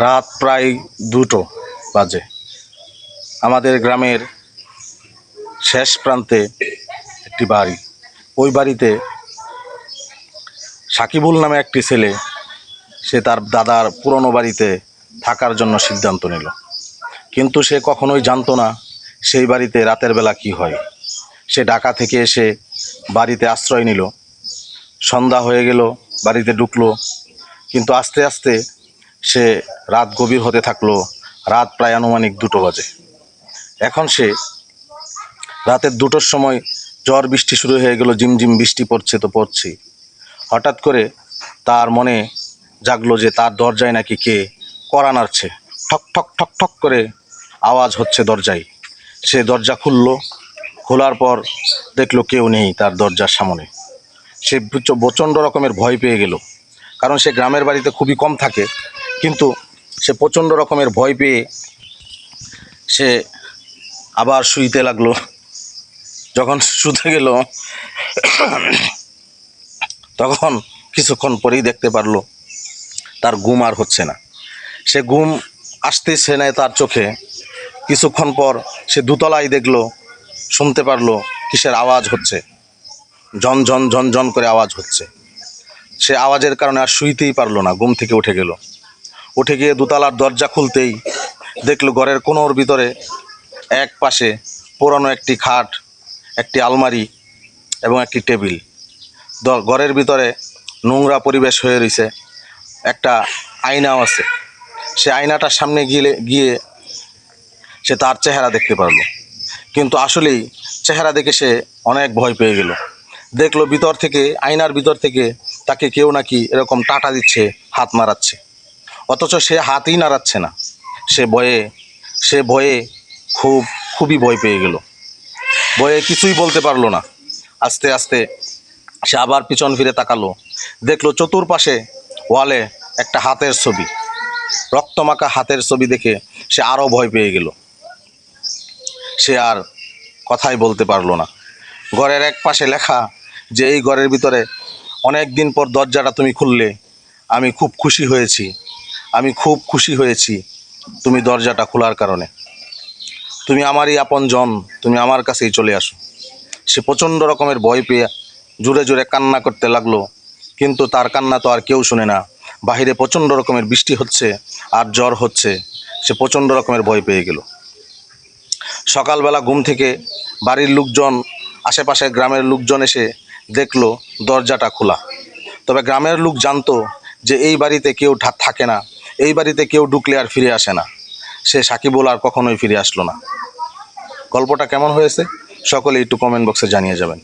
রাত প্রায় 2টো বাজে। আমাদের গ্রামের শেষ প্রান্তে একটি বাড়ি। ওই বাড়িতে সাকিবুল নামে একটি ছেলে, সে তার দাদার পুরনো বাড়িতে থাকার জন্য সিদ্ধান্ত নিল। কিন্তু সে কখনোই জানতো না সেই বাড়িতে রাতের বেলা কি হয়। সে ঢাকা থেকে এসে বাড়িতে আশ্রয় নিল। সন্ধ্যা হয়ে গেল, বাড়িতে ঢুকলো, কিন্তু আস্তে আস্তে সে রাত গভীর হতে থাকলো। রাত প্রায় আনুমানিক 2টো বাজে। এখন সে রাতের 2টোর সময় ঝড় বৃষ্টি শুরু হয়ে গেল, ঝিমঝিম বৃষ্টি পড়ছে তো পড়ছে। হঠাৎ করে তার মনে জাগলো যে তার দরজায় নাকি কে কড়া নাড়ছে। ঠক ঠক ঠক ঠক করে আওয়াজ হচ্ছে দরজায়। সে দরজা খুললো। খোলার পর দেখলো কেউ নেই তার দরজার সামনে। সে প্রচণ্ড রকমের ভয় পেয়ে গেল, কারণ সে গ্রামের বাড়িতে খুবই কম থাকে। কিন্তু সে প্রচণ্ড রকমের ভয় পেয়ে সে আবার শুইতে লাগলো। যখন শুতে গেল তখন কিছুক্ষণ পরেই দেখতে পারলো তার ঘুম আর হচ্ছে না। সে ঘুম আসতেছে না তার চোখে। কিছুক্ষণ পর সে দোতলায় দেখলো, শুনতে পারলো কিসের আওয়াজ হচ্ছে, ঝন ঝন ঝন ঝন করে আওয়াজ হচ্ছে। সে আওয়াজের কারণে আর শুইতেই পারলো না, ঘুম থেকে উঠে গেল। উঠে গিয়ে দোতলার দরজা খুলতেই দেখলো ঘরের কোণর ভিতরে এক পাশে পুরনো একটি খাট, একটি আলমারি এবং একটি টেবিল। ঘরের ভিতরে নোংরা পরিবেশ হয়ে রয়েছে। একটা আয়নাও আছে। সে আয়নাটার সামনে গিয়ে সে তার চেহারা দেখতে পারলো। কিন্তু আসলেই চেহারা দেখে সে অনেক ভয় পেয়ে গেল। দেখলো ভিতর থেকে, আয়নার ভিতর থেকে তাকে কেউ নাকি এরকম টাটা দিচ্ছে, হাত নাড়াচ্ছে। অথচ সে হাতই নাড়াচ্ছে না। সে ভয়ে খুবই ভয় পেয়ে গেল। ভয়ে কিছুই বলতে পারলো না। আস্তে আস্তে সে আবার পিছন ফিরে তাকালো। দেখলো চতুর্পাশে ওয়ালে একটা হাতের ছবি, রক্তমাখা হাতের ছবি দেখে সে আরও ভয় পেয়ে গেল। সে আর কথাই বলতে পারলো না। ঘরের এক পাশে লেখা যে এই ঘরের ভিতরে অনেক দিন পর দরজাটা তুমি খুললে, আমি খুব খুশি হয়েছি তুমি দরজাটা খোলার কারণে। তুমি আমারই আপনজন, তুমি আমার কাছেই চলে আসো। সে প্রচণ্ড রকমের ভয় পেয়ে জোরে জোরে কান্না করতে লাগলো। কিন্তু তার কান্না তো আর কেউ শুনে না। বাহিরে প্রচণ্ড রকমের বৃষ্টি হচ্ছে আর জ্বর হচ্ছে। সে প্রচণ্ড রকমের ভয় পেয়ে গেল। সকালবেলা ঘুম থেকে বাড়ির লোকজন, আশেপাশের গ্রামের লোকজন এসে দেখলো দরজাটা খোলা। তবে গ্রামের লোক জানতো যে এই বাড়িতে কেউ থাকে না, এই বাড়িতে কেউ ঢুকলে আর ফিরে আসে না। সে সাকিবুল আর কখনোই ফিরে আসলো না। গল্পটা কেমন হয়েছে সকলে একটু কমেন্ট বক্সে জানিয়ে যাবেন।